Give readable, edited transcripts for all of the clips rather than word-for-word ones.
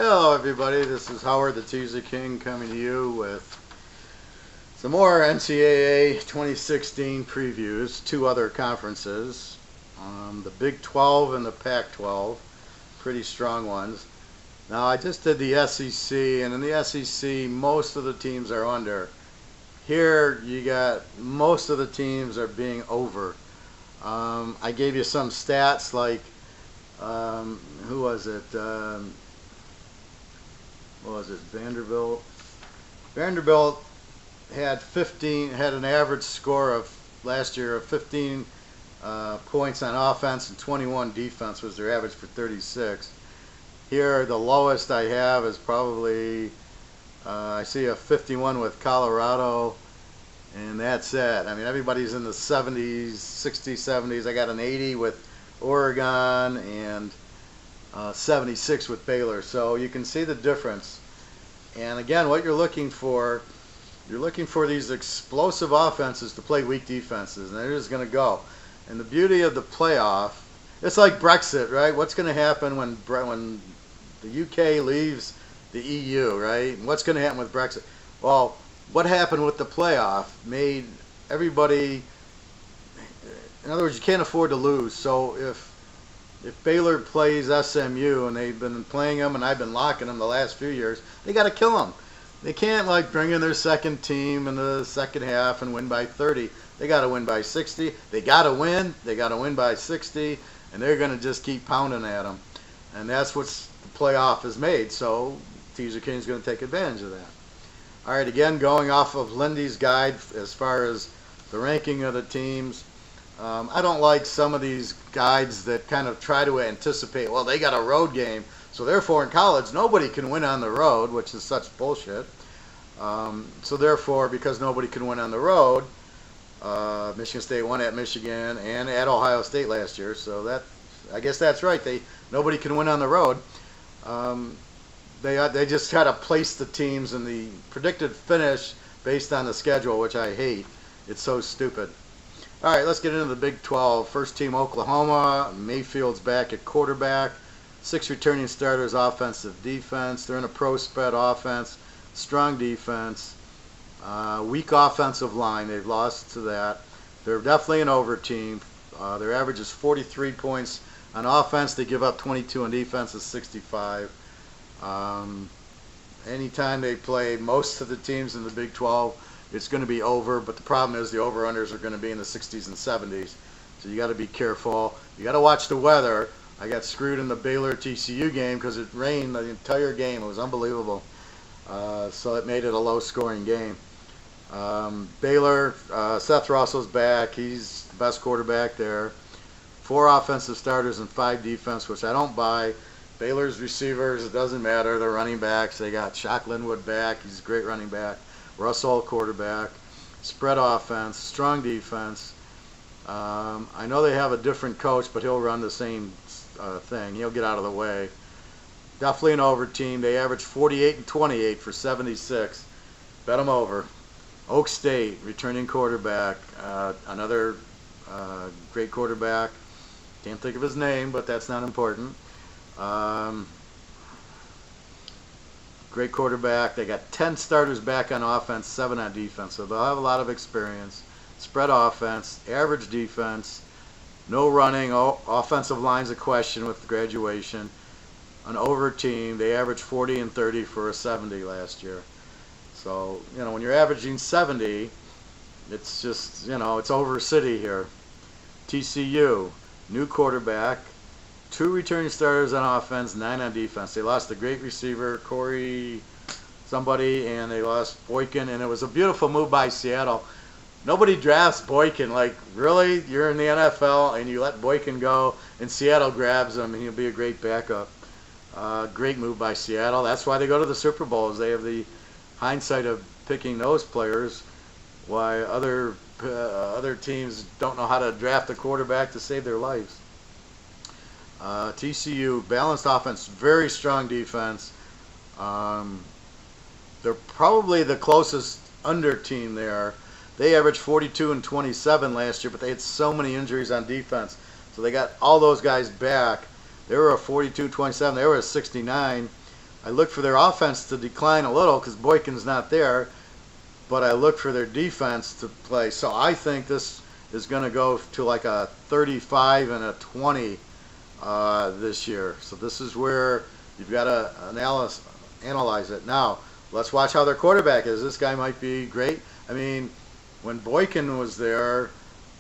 Hello everybody, this is Howard the Teaser King coming to you with some more NCAA 2016 previews, two other conferences, the Big 12 and the PAC 12, pretty strong ones. Now I just did the SEC, and in the SEC most of the teams are under. Here you got most of the teams are being over. I gave you some stats like, who was it? What was it? Vanderbilt. Vanderbilt had an average score of last year of 15 points on offense and 21 defense was their average for 36. Here the lowest I have is probably I see a 51 with Colorado, and that's it. I mean, everybody's in the 70s, 60s, 70s. I got an 80 with Oregon and 76 with Baylor. So you can see the difference. And again, what you're looking for these explosive offenses to play weak defenses, and they're just going to go. And the beauty of the playoff, it's like Brexit, right? What's going to happen when the UK leaves the EU, right? And what's going to happen with Brexit? Well, what happened with the playoff made everybody, in other words, you can't afford to lose. So if Baylor plays SMU, and they've been playing them, and I've been locking them the last few years, they got to kill them. They can't like bring in their second team in the second half and win by 30. They got to win by 60. They got to win. They got to win by 60, and they're going to just keep pounding at them. And that's what the playoff is made. So Teaser King's going to take advantage of that. All right, again, going off of Lindy's guide as far as the ranking of the teams. I don't like some of these guides that kind of try to anticipate, well, they got a road game, so therefore in college nobody can win on the road, which is such bullshit. So therefore, because nobody can win on the road, Michigan State won at Michigan and at Ohio State last year, so that, I guess that's right. Nobody can win on the road. They just try to place the teams in the predicted finish based on the schedule, which I hate. It's so stupid. All right, let's get into the Big 12. First team, Oklahoma. Mayfield's back at quarterback. 6 returning starters, offensive, defense. They're in a pro spread offense, strong defense, weak offensive line. They've lost to that. They're definitely an over team. Their average is 43 points on offense. They give up 22 on defense, is 65. Anytime they play most of the teams in the Big 12, it's going to be over, but the problem is the over-unders are going to be in the 60s and 70s. So you got to be careful. You got to watch the weather. I got screwed in the Baylor TCU game because it rained the entire game. It was unbelievable. So it made it a low-scoring game. Baylor, Seth Russell's back. He's the best quarterback there. 4 offensive starters and 5 defense, which I don't buy. Baylor's receivers, it doesn't matter. They're running backs. They got Shock Linwood back. He's a great running back. Russell quarterback, spread offense, strong defense. I know they have a different coach, but he'll run the same thing. He'll get out of the way. Definitely an over team. They average 48 and 28 for 76. Bet them over. Oak State, returning quarterback, another great quarterback. Can't think of his name, but that's not important. Great quarterback. They got 10 starters back on offense, 7 on defense, so they'll have a lot of experience. Spread offense, average defense, no running. Offensive line's a question with graduation. An over team. They averaged 40 and 30 for a 70 last year. So, when you're averaging 70, it's just, it's over city here. TCU, new quarterback. 2 returning starters on offense, 9 on defense. They lost a great receiver, Corey somebody, and they lost Boykin, and it was a beautiful move by Seattle. Nobody drafts Boykin. Like, really? You're in the NFL, and you let Boykin go, and Seattle grabs him, and he'll be a great backup. Great move by Seattle. That's why they go to the Super Bowls. They have the hindsight of picking those players, why other teams don't know how to draft a quarterback to save their lives. TCU, balanced offense, very strong defense. They're probably the closest under team there. They averaged 42 and 27 last year, but they had so many injuries on defense. So they got all those guys back. They were a 42-27. They were a 69. I look for their offense to decline a little because Boykin's not there, but I look for their defense to play. So I think this is going to go to like a 35 and a 20 this year. So this is where you've got to analyze it. Now, let's watch how their quarterback is. This guy might be great. I mean, when Boykin was there,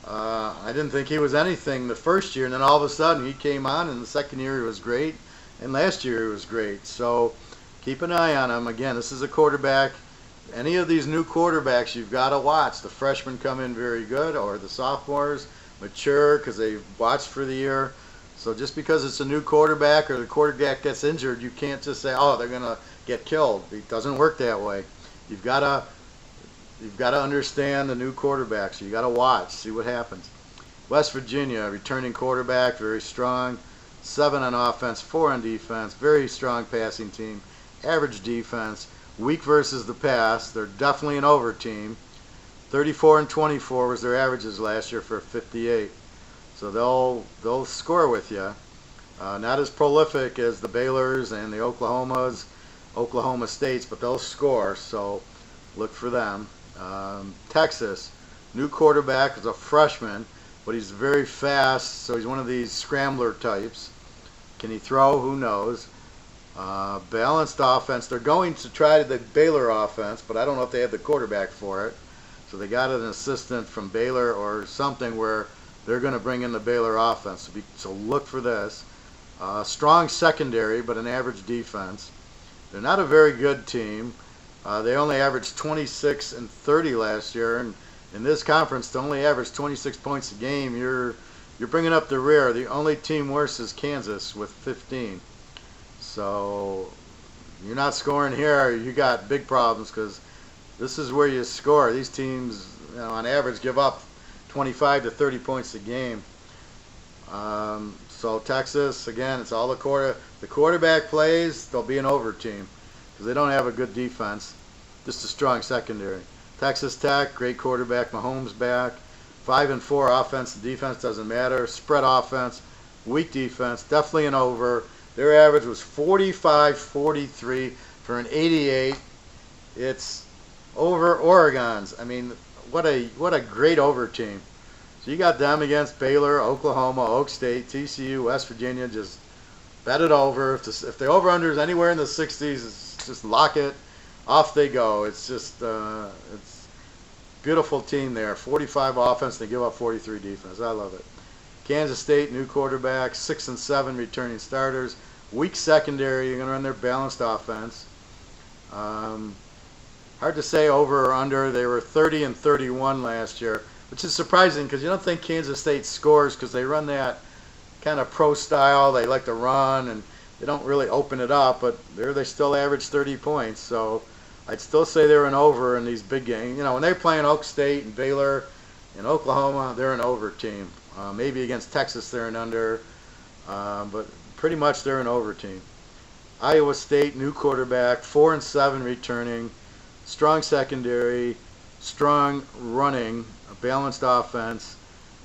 I didn't think he was anything the first year, and then all of a sudden he came on, and the second year he was great, and last year he was great. So keep an eye on him. Again, this is a quarterback. Any of these new quarterbacks you've got to watch. The freshmen come in very good, or the sophomores mature because they've watched for the year. So just because it's a new quarterback or the quarterback gets injured, you can't just say, oh, they're going to get killed. It doesn't work that way. You've got to understand the new quarterback. So you got to watch, see what happens. West Virginia, returning quarterback, very strong. 7 on offense, 4 on defense. Very strong passing team. Average defense. Weak versus the pass. They're definitely an over team. 34 and 24 was their averages last year for 58. So they'll score with you. Not as prolific as the Baylors and the Oklahomas, Oklahoma States, but they'll score. So look for them. Texas, new quarterback, is a freshman, but he's very fast. So he's one of these scrambler types. Can he throw? Who knows? Balanced offense. They're going to try the Baylor offense, but I don't know if they have the quarterback for it. So they got an assistant from Baylor or something where they're going to bring in the Baylor offense. So look for this. Strong secondary, but an average defense. They're not a very good team. They only averaged 26 and 30 last year, and in this conference, to only average 26 points a game, you're bringing up the rear. The only team worse is Kansas with 15. So you're not scoring here. You got big problems because this is where you score. These teams, on average, give up 25 to 30 points a game. So Texas, again, it's all the quarterback plays. They'll be an over team because they don't have a good defense, just a strong secondary. Texas Tech, great quarterback, Mahomes back. 5 and 4 offense and defense doesn't matter. Spread offense, weak defense, definitely an over. Their average was 45-43 for an 88. It's over Oregon's. I mean, what a great over team. So you got them against Baylor, Oklahoma, Oak State, TCU, West Virginia. Just bet it over. If the over-under is anywhere in the 60s, just lock it. Off they go. It's just it's beautiful team there. 45 offense. They give up 43 defense. I love it. Kansas State, new quarterback, 6 and 7 returning starters. Weak secondary. You're going to run their balanced offense. Hard to say over or under. They were 30 and 31 last year, which is surprising because you don't think Kansas State scores because they run that kind of pro style. They like to run and they don't really open it up, but they still average 30 points. So I'd still say they're an over in these big games. When they're playing Oak State and Baylor and Oklahoma, they're an over team. Maybe against Texas they're an under, but pretty much they're an over team. Iowa State, new quarterback, 4 and 7 returning, strong secondary, strong running, a balanced offense,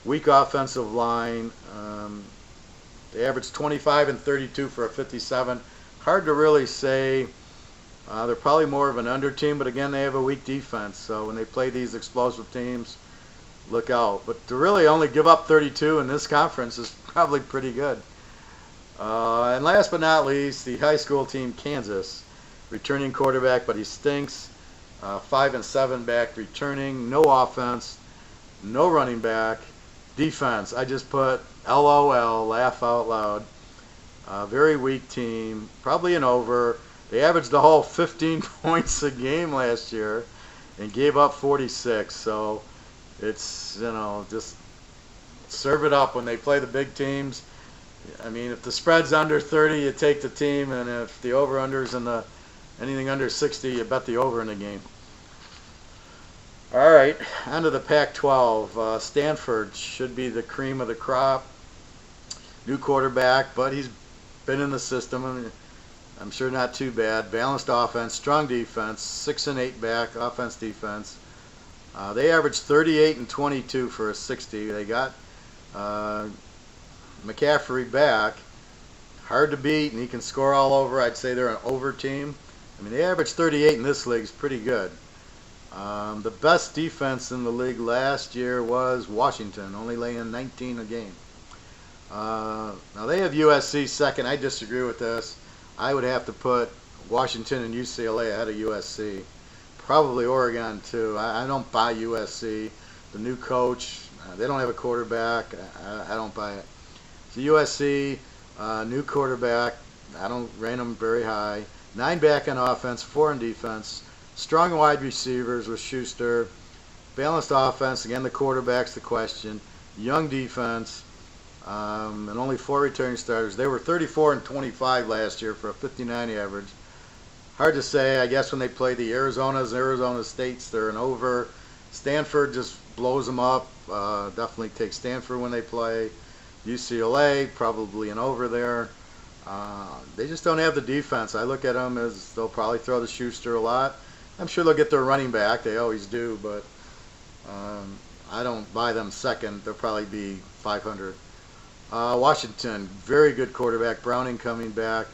weak offensive line. They average 25 and 32 for a 57. Hard to really say. They're probably more of an under team, but again, they have a weak defense. So when they play these explosive teams, look out. But to really only give up 32 in this conference is probably pretty good. And last but not least, the high school team, Kansas, returning quarterback, but he stinks. 5 and 7 back returning, no offense, no running back. Defense, I just put LOL, laugh out loud. Very weak team, probably an over. They averaged the whole 15 points a game last year and gave up 46. So it's, just serve it up when they play the big teams. I mean, if the spread's under 30, you take the team, and if the over-under's in anything under 60, you bet the over in the game. All right, on to the Pac-12. Stanford should be the cream of the crop. New quarterback, but he's been in the system. I mean, I'm sure not too bad. Balanced offense, strong defense, 6 and 8 back, offense, defense. They averaged 38 and 22 for a 60. They got McCaffrey back. hard to beat, and he can score all over. I'd say they're an over team. I mean, they average 38 in this league is pretty good. The best defense in the league last year was Washington, only laying 19 a game. Now they have USC second. I disagree with this. I would have to put Washington and UCLA ahead of USC. Probably Oregon too. I don't buy USC. The new coach, they don't have a quarterback. I don't buy it. So USC, new quarterback. I don't rate them very high. 9 back on offense, 4 on defense. Strong wide receivers with Schuster. Balanced offense. Again, the quarterback's the question. Young defense. And only 4 returning starters. They were 34 and 25 last year for a 59 average. Hard to say. I guess when they play the Arizonas and Arizona States, they're an over. Stanford just blows them up. Definitely take Stanford when they play. UCLA, probably an over there. They just don't have the defense. I look at them as they'll probably throw the Schuster a lot. I'm sure they'll get their running back. They always do, but I don't buy them second. They'll probably be 500. Washington, very good quarterback. Browning coming back.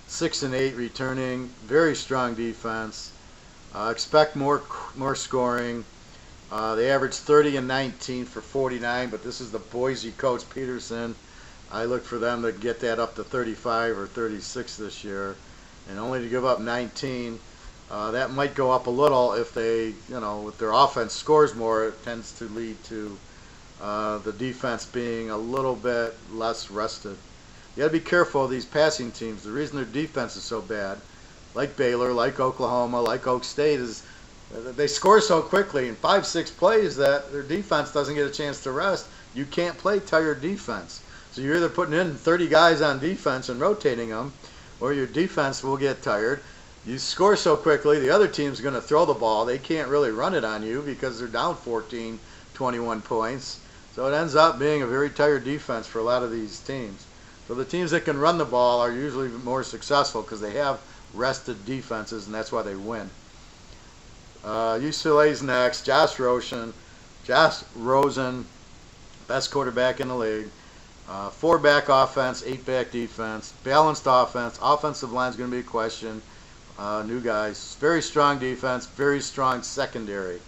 6 and 8 returning. Very strong defense. Expect more scoring. They average 30 and 19 for 49, but this is the Boise coach, Peterson. I look for them to get that up to 35 or 36 this year, and only to give up 19. That might go up a little if they, if their offense scores more. It tends to lead to the defense being a little bit less rested. You got to be careful of these passing teams. The reason their defense is so bad, like Baylor, like Oklahoma, like Oak State, is they score so quickly in 5-6 plays that their defense doesn't get a chance to rest. You can't play tired defense. So you're either putting in 30 guys on defense and rotating them, or your defense will get tired. You score so quickly, the other team's going to throw the ball. They can't really run it on you because they're down 14, 21 points. So it ends up being a very tired defense for a lot of these teams. So the teams that can run the ball are usually more successful because they have rested defenses, and that's why they win. UCLA's next. Josh Rosen, best quarterback in the league. 4-back offense, 8-back defense, balanced offense. Offensive line's going to be a question. New guys. Very strong defense, very strong secondary.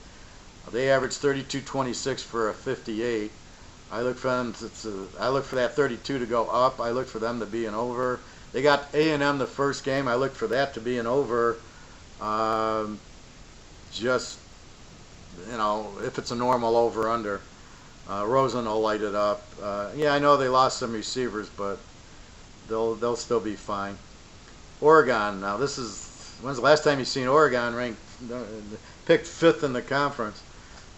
They average 32-26 for a 58. I look for them I look for that 32 to go up. I look for them to be an over. They got A&M the first game. I look for that to be an over. Just, if it's a normal over-under. Rosen will light it up. Yeah, I know they lost some receivers, but they'll still be fine. Oregon. Now, when's the last time you've seen Oregon picked 5th in the conference?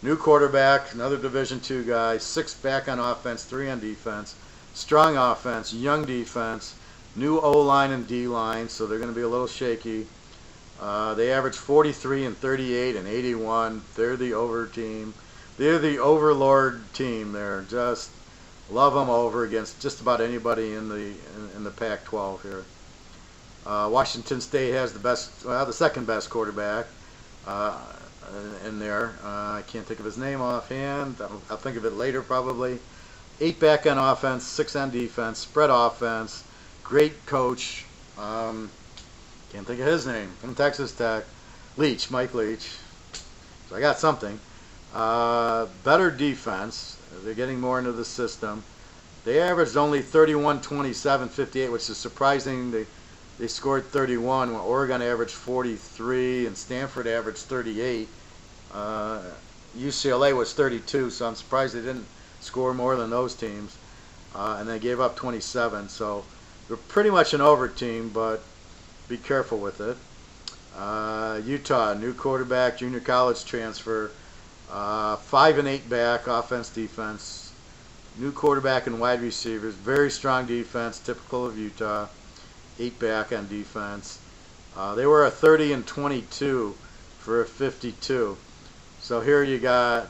New quarterback, another Division II guy, 6 back on offense, 3 on defense. Strong offense, young defense, new O-line and D-line, so they're going to be a little shaky. They average 43 and 38 and 81. They're the over team. They're the overlord team. They're just love them over against just about anybody in the Pac-12 here. Washington State has the second best quarterback in there. I can't think of his name offhand. I'll think of it later probably. 8 back on offense, 6 on defense, spread offense. Great coach. Can't think of his name. From Texas Tech. Mike Leach. So I got something. Better defense. They're getting more into the system. They averaged only 31, 27, 58, which is surprising. They scored 31 when Oregon averaged 43 and Stanford averaged 38. UCLA was 32, so I'm surprised they didn't score more than those teams. And they gave up 27, so they're pretty much an over team, but be careful with it. Utah, new quarterback, junior college transfer. 5 and 8 back, offense, defense. New quarterback and wide receivers. Very strong defense, typical of Utah. 8 back on defense. They were a 30 and 22 for a 52. So here you got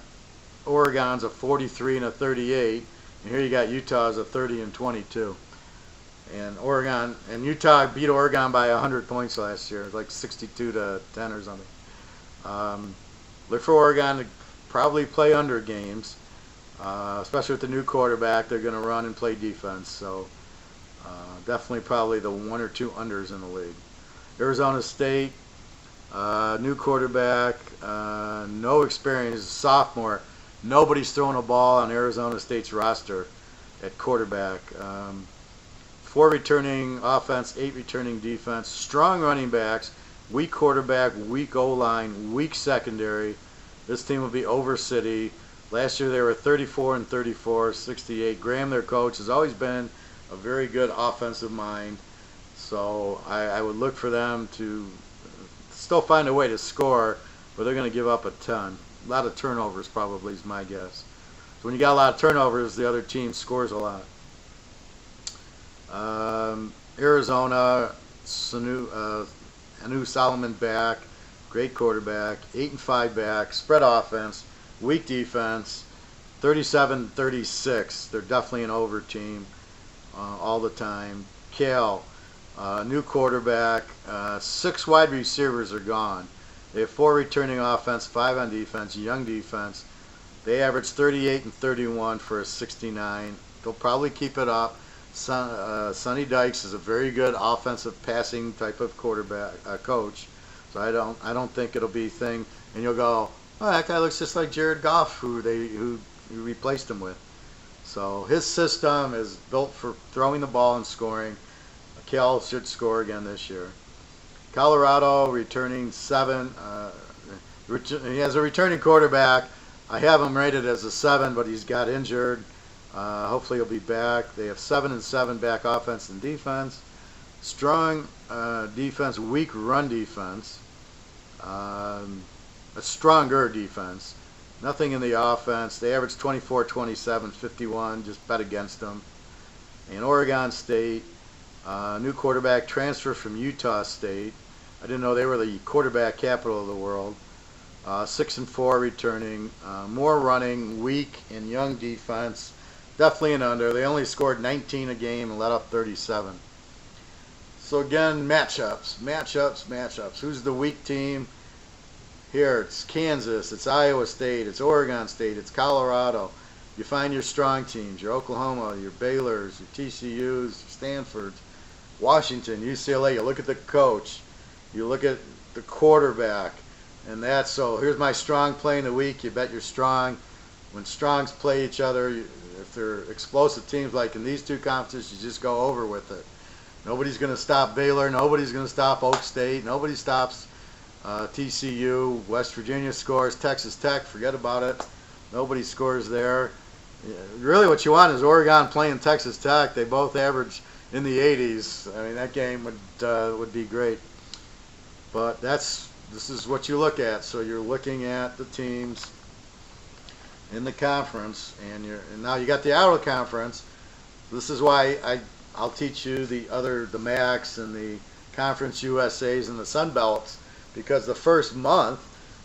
Oregon's a 43 and a 38, and here you got Utah's a 30 and 22. And Utah beat Oregon by 100 points last year, like 62 to 10 or something. Look for Oregon to probably play under games, especially with the new quarterback. They're going to run and play defense. So Definitely probably the 1 or 2 unders in the league. Arizona State, new quarterback, no experience, sophomore. Nobody's throwing a ball on Arizona State's roster at quarterback. 4 returning offense, 8 returning defense, strong running backs, weak quarterback, weak O-line, weak secondary. This team will be over city. Last year they were 34-34, 68. Graham, their coach, has always been a very good offensive mind. So I would look for them to still find a way to score, but they're going to give up a ton. A lot of turnovers probably is my guess. So when you got a lot of turnovers, the other team scores a lot. Arizona, Anu Solomon back, great quarterback, 8-5 back, spread offense, weak defense, 37-36. They're definitely an over team all the time. Cal, new quarterback, 6 wide receivers are gone. They have 4 returning offense, 5 on defense, young defense. They average 38 and 31 for a 69. They'll probably keep it up. Sonny Dykes is a very good offensive passing type of quarterback coach. So I don't think it'll be a thing. And you'll go, oh, that guy looks just like Jared Goff, who replaced him with. So his system is built for throwing the ball and scoring. Cal should score again this year. Colorado returning 7. He has a returning quarterback. I have him rated as a 7, but he's got injured. Hopefully he'll be back. They have 7-7 back offense and defense. Strong defense, weak run defense. A stronger defense. Nothing in the offense. They average 24, 27, 51. Just bet against them. And Oregon State, new quarterback transfer from Utah State. I didn't know they were the quarterback capital of the world. 6-4 returning. More running, weak and young defense. Definitely an under. They only scored 19 a game and let up 37. So again, matchups. Who's the weak team? Here, it's Kansas, it's Iowa State, it's Oregon State, it's Colorado. You find your strong teams, your Oklahoma, your Baylors, your TCUs, your Stanfords, Washington, UCLA. You look at the coach. You look at the quarterback. And that's so. Here's my strong play in the week. You bet you're strong. When strongs play each other, if they're explosive teams like in these two conferences, you just go over with it. Nobody's going to stop Baylor. Nobody's going to stop Oak State. Nobody stops TCU. West Virginia scores. Texas Tech, forget about it. Nobody scores there. Really what you want is Oregon playing Texas Tech. They both average in the 80s. I mean, that game would be great. But this is what you look at. So you're looking at the teams in the conference, and now you got the outer conference. This is why I'll teach you the MACs and the Conference USAs and the Sun Belts, because the first month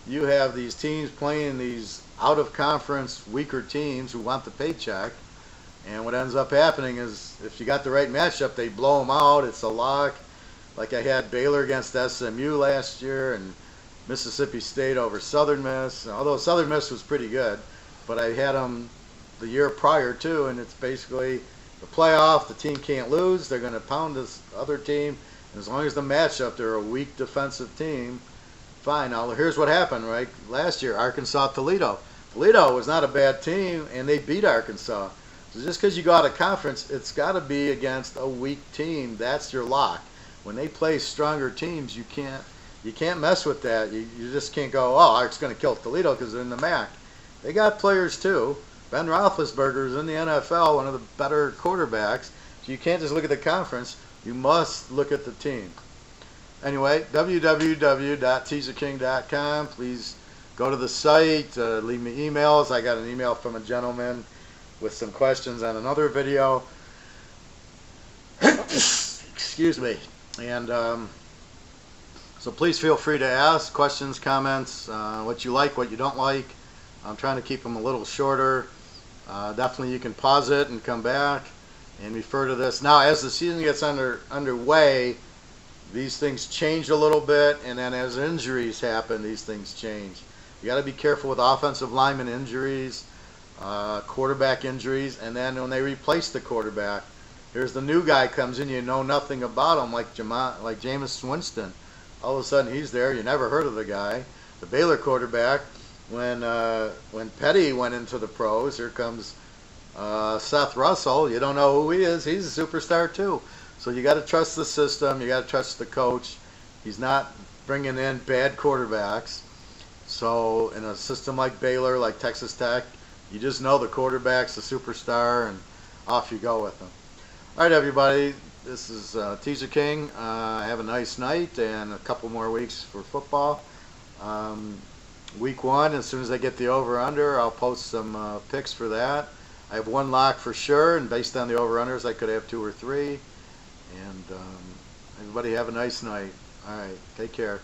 you have these teams playing these out-of-conference weaker teams who want the paycheck, and what ends up happening is if you got the right matchup, they blow them out. It's a lock. Like I had Baylor against SMU last year and Mississippi State over Southern Miss, although Southern Miss was pretty good, but I had them the year prior too, and it's basically the playoff. The team can't lose. They're going to pound this other team. And as long as the matchup, they're a weak defensive team, fine. Now, here's what happened, right? Last year, Arkansas-Toledo. Toledo was not a bad team, and they beat Arkansas. So just because you go out of conference, it's got to be against a weak team. That's your lock. When they play stronger teams, you can't mess with that. You just can't go, oh, it's going to kill Toledo because they're in the MAC. They got players too. Ben Roethlisberger is in the NFL, one of the better quarterbacks. So you can't just look at the conference. You must look at the team. Anyway, www.teaserking.com. Please go to the site. Leave me emails. I got an email from a gentleman with some questions on another video. Excuse me. And so please feel free to ask questions, comments, what you like, what you don't like. I'm trying to keep them a little shorter. Definitely you can pause it and come back and refer to this. Now, as the season gets underway, these things change a little bit, and then as injuries happen, these things change. You got to be careful with offensive lineman injuries, quarterback injuries, and then when they replace the quarterback, Here's the new guy comes in, you know nothing about him, like Jameis Winston. All of a sudden he's there. You never heard of the guy. The Baylor quarterback, when Petty went into the pros, here comes Seth Russell. You don't know who he is. He's a superstar too. So you got to trust the system. You got to trust the coach. He's not bringing in bad quarterbacks. So in a system like Baylor, like Texas Tech, you just know the quarterback's a superstar, and off you go with them. All right, everybody. This is TEASERKING. Have a nice night and a couple more weeks for football. Week 1, as soon as I get the over-under, I'll post some picks for that. I have one lock for sure, and based on the over-unders, I could have 2 or 3. And everybody have a nice night. All right, take care.